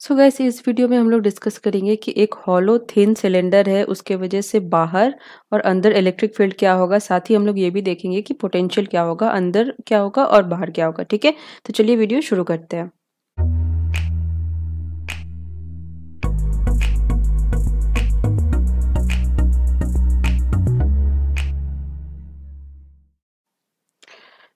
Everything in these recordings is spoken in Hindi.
सो गाइस इस वीडियो में हम लोग डिस्कस करेंगे कि एक हॉलो थिन सिलेंडर है, उसके वजह से बाहर और अंदर इलेक्ट्रिक फील्ड क्या होगा। साथ ही हम लोग ये भी देखेंगे कि पोटेंशियल क्या होगा, अंदर क्या होगा और बाहर क्या होगा। ठीक है, तो चलिए वीडियो शुरू करते हैं।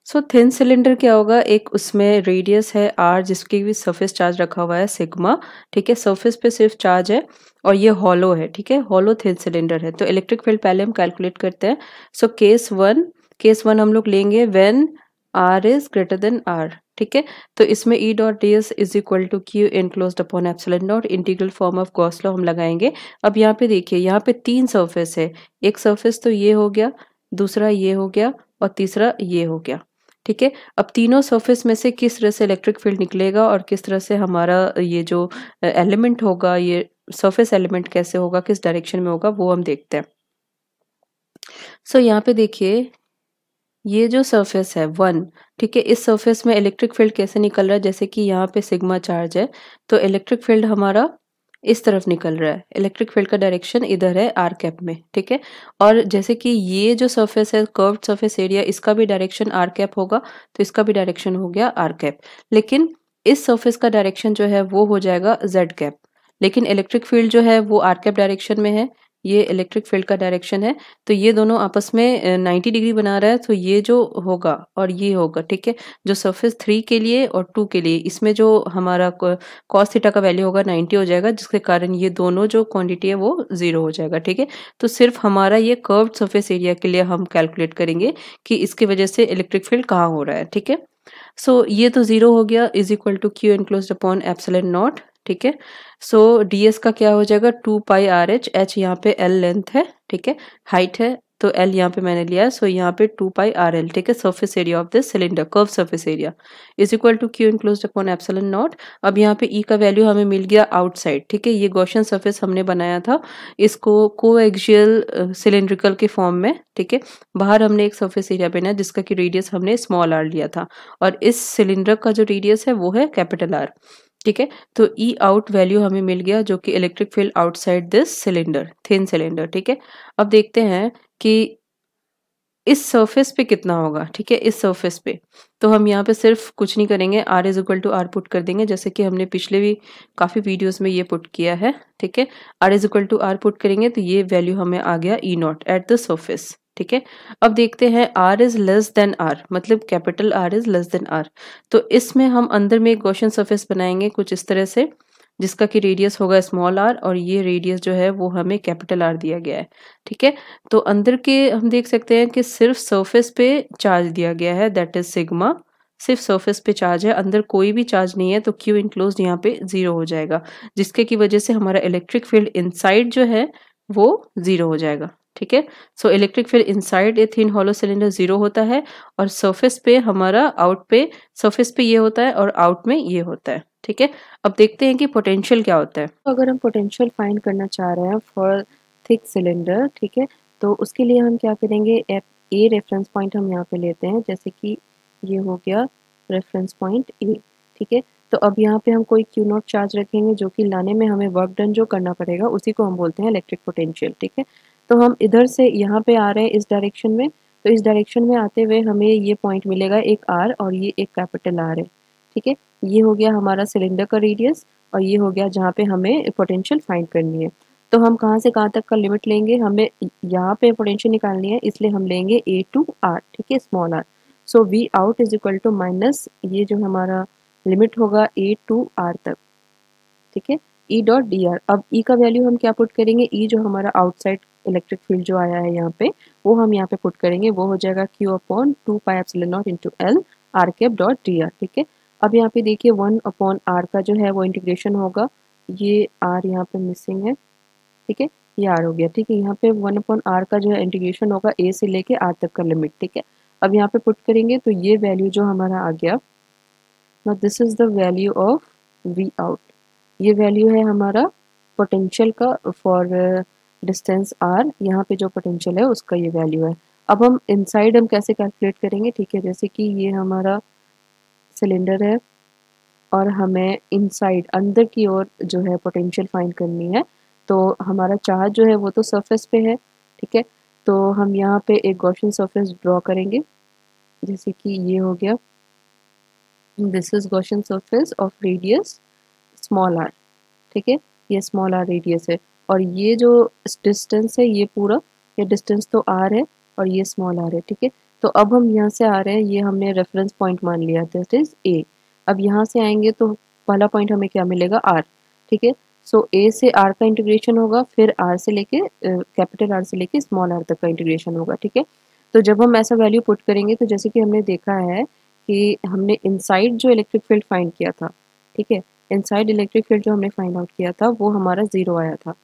सो थिन सिलेंडर क्या होगा, एक उसमें रेडियस है आर जिसकी भी सरफेस चार्ज रखा हुआ है सिग्मा। ठीक है, सरफेस पे सिर्फ चार्ज है और ये हॉलो है। ठीक है, हॉलो थिन सिलेंडर है। तो इलेक्ट्रिक फील्ड पहले हम कैलकुलेट करते हैं। सो केस वन हम लोग लेंगे when r is greater than r. ठीक है, तो इसमें E dot d s is equal to q enclosed upon epsilon naught integral form of Gauss law हम लगाएंगे। अब यहाँ पे देखिए, यहाँ पे तीन सरफेस है। एक सरफेस तो ये हो गया, दूसरा ये हो गया और तीसरा ये हो गया। ठीक है, अब तीनों सरफेस में से किस तरह से इलेक्ट्रिक फील्ड निकलेगा और किस तरह से हमारा ये जो एलिमेंट होगा, ये सरफेस एलिमेंट कैसे होगा, किस डायरेक्शन में होगा, वो हम देखते हैं। सो यहाँ पे देखिए, ये जो सरफेस है वन, ठीक है, इस सरफेस में इलेक्ट्रिक फील्ड कैसे निकल रहा है, जैसे कि यहाँ पे सिग्मा चार्ज है तो इलेक्ट्रिक फील्ड हमारा इस तरफ निकल रहा है। इलेक्ट्रिक फील्ड का डायरेक्शन इधर है आर कैप में। ठीक है, और जैसे कि ये जो सरफेस है कर्व्ड सरफेस एरिया, इसका भी डायरेक्शन आर कैप होगा, तो इसका भी डायरेक्शन हो गया आर कैप। लेकिन इस सरफेस का डायरेक्शन जो है वो हो जाएगा जेड कैप। लेकिन इलेक्ट्रिक फील्ड जो है वो आर कैप डायरेक्शन में है, ये इलेक्ट्रिक फील्ड का डायरेक्शन है। तो ये दोनों आपस में 90 डिग्री बना रहा है, तो ये जो होगा और ये होगा। ठीक है, जो सरफेस 3 के लिए और 2 के लिए, इसमें जो हमारा कॉस थीटा का वैल्यू होगा 90 हो जाएगा, जिसके कारण ये दोनों जो क्वांटिटी है वो 0 हो जाएगा। ठीक है, तो सिर्फ हमारा ये कर्व्ड सरफेस एरिया के लिए हम कैलकुलेट करेंगे कि इसकी वजह से इलेक्ट्रिक फील्ड कहाँ हो रहा है। ठीक है, सो ये तो 0 हो गया, is equal to q enclosed upon epsilon naught. ठीक है, सो ds का क्या हो जाएगा, 2 पाई आर एच यहाँ पे l लेंथ है। ठीक है, हाइट है तो l यहाँ पे मैंने लिया है, सो यहाँ पे 2 पाई आर एल। ठीक है, surface area of this cylinder, curve surface area is equal to q enclosed upon epsilon naught. अब यहाँ पे e का वैल्यू हमें मिल गया आउटसाइड। ठीक है, ये गॉसियन सरफेस हमने बनाया था, इसको कोएक्सियल सिलेंड्रिकल के फॉर्म में। ठीक है, बाहर हमने एक सरफेस एरिया बनाया जिसका कि रेडियस हमने स्मॉल आर लिया था, और इस सिलेंडर का जो रेडियस है वो है कैपिटल आर। ठीक है, तो ई आउट वैल्यू हमें मिल गया, जो कि electric field outside this cylinder, thin cylinder. ठीक है, अब देखते हैं कि इस सरफेस पे कितना होगा। ठीक है, इस सरफेस पे तो हम यहाँ पे सिर्फ कुछ नहीं करेंगे, r is equal to are put कर देंगे, जैसे कि हमने पिछले भी काफी वीडियोस में ये पुट किया है। ठीक है, R is equal to are put करेंगे तो ये वैल्यू हमें आ गया E not at the surface. ठीक है, अब देखते हैं R is less than R, मतलब capital R is less than R. तो इसमें हम अंदर में एक गॉसियन सरफेस बनाएंगे कुछ इस तरह से, जिसका कि रेडियस होगा स्मॉल आर और ये रेडियस जो है वो हमें कैपिटल आर दिया गया है। ठीक है, तो अंदर के हम देख सकते हैं कि सिर्फ सरफेस पे चार्ज दिया गया है, दैट इज सिग्मा। सिर्फ सरफेस पे चार्ज है, अंदर कोई भी चार्ज नहीं है, तो क्यू इनक्लोज्ड यहाँ पे 0 हो जाएगा, जिसके की वजह से हमारा इलेक्ट्रिक फील्ड इनसाइड जो है वो 0 हो जाएगा। ठीक है, so electric field inside a thin hollow cylinder 0 होता है, और सरफेस पे हमारा आउट पे, सरफेस पे ये होता है और आउट में ये होता है। ठीक है, अब देखते हैं कि पोटेंशियल क्या होता है। तो अगर हम पोटेंशियल फाइंड करना चाह रहे हैं फॉर थिक सिलेंडर, ठीक है, तो उसके लिए हम क्या करेंगे, ए रेफरेंस पॉइंट हम यहाँ पे लेते हैं, जैसे कि ये हो गया रेफरेंस पॉइंट ए। ठीक है, तो अब यहाँ पे हम कोई क्यू नॉट चार्ज रखेंगे, जो कि लाने में हमें वर्क डन जो करना पड़ेगा उसी को हम बोलते हैं इलेक्ट्रिक पोटेंशियल। ठीक है, तो हम इधर से यहाँ पे आ रहे हैं इस डायरेक्शन में, तो इस डायरेक्शन में आते हुए हमें ये पॉइंट मिलेगा एक आर और ये एक कैपिटल आर है। ठीक है, ये हो गया हमारा सिलेंडर का रेडियस, और ये हो गया जहाँ पे हमें पोटेंशियल फाइंड करनी है। तो हम कहाँ से कहाँ तक का लिमिट लेंगे, हमें यहाँ पे पोटेंशियल निकालनी है, इसलिए हम लेंगे ए टू आर। ठीक है, small r. So V out is equal to minus ये जो हमारा लिमिट होगा ए टू आर तक। ठीक है, ई डॉट डी आर। अब ई का वैल्यू हम क्या पुट करेंगे, ई जो हमारा आउटसाइड इलेक्ट्रिक फील्ड जो आया है यहाँ पे, वो हम यहाँ पे पुट करेंगे, वो हो जाएगा Q upon 2 pi epsilon not into L R cap dot D R. ठीक है, अब यहाँ पे देखिए 1 अपॉन आर का जो है वो इंटीग्रेशन होगा, ये आर यहाँ पे मिसिंग है। ठीक है, ये आर हो गया। ठीक है, यहाँ पे 1 अपॉन आर का जो है इंटीग्रेशन होगा ए से लेके आर तक का लिमिट। ठीक है, अब यहाँ पे पुट करेंगे तो ये वैल्यू जो हमारा आ गया, now this is the value of V out. ये वैल्यू है हमारा पोटेंशियल का फॉर डिस्टेंस आर, यहाँ पे जो पोटेंशियल है उसका ये वैल्यू है। अब हम इनसाइड हम कैसे कैलकुलेट करेंगे, ठीक है, जैसे कि ये हमारा सिलेंडर है, और हमें इनसाइड अंदर की ओर जो है पोटेंशियल फाइंड करनी है। तो हमारा चार्ज जो है वो तो सरफेस पे है, ठीक है। तो हम यहाँ पे एक गॉसियन सरफेस ड्रॉ करेंगे, जैसे कि ये हो गया, this is Gaussian surface of radius small r, ठीक है। ये स्मॉल आर रेडियस है और ये जो डिस्टेंस है ये पूरा, ये डिस्टेंस तो आर है और ये स्मॉल आर है, ठीक है। तो अब हम यहाँ से आ रहे हैं, ये हमने रेफरेंस पॉइंट मान लिया, दैट इज ए। अब यहाँ से आएंगे तो पहला पॉइंट हमें क्या मिलेगा, आर, ठीक है। सो ए से आर का इंटीग्रेशन होगा, फिर आर से लेके कैपिटल आर से लेके स्मॉल आर तक का इंटीग्रेशन होगा, ठीक है। तो जब हम ऐसा वैल्यू पुट करेंगे तो जैसे कि हमने देखा है कि हमने इनसाइड जो इलेक्ट्रिक फील्ड फाइंड किया था, ठीक है, इनसाइड इलेक्ट्रिक फील्ड जो हमने फाइंड आउट किया था वो हमारा 0 आया था।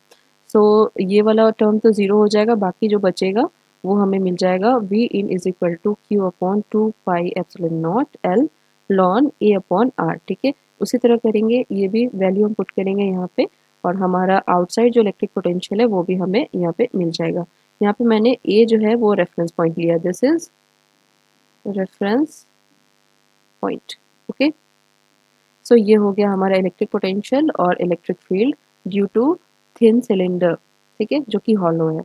सो ये वाला टर्म तो 0 हो जाएगा, बाकी जो बचेगा वो हमें मिल जाएगा V in is equal to q upon 2 pi epsilon naught l ln a upon r, ठीक है। उसी तरह करेंगे, ये भी वैल्यू हम पुट करेंगे यहाँ पे और हमारा आउटसाइड जो इलेक्ट्रिक पोटेंशियल है वो भी हमें यहाँ पे मिल जाएगा। यहाँ पे मैंने ए जो है वो रेफरेंस पॉइंट लिया, this is reference point, okay. So ये हो गया हमारा इलेक्ट्रिक पोटेंशियल और electric field due to thin cylinder, ठीक है, जो कि हॉलो है।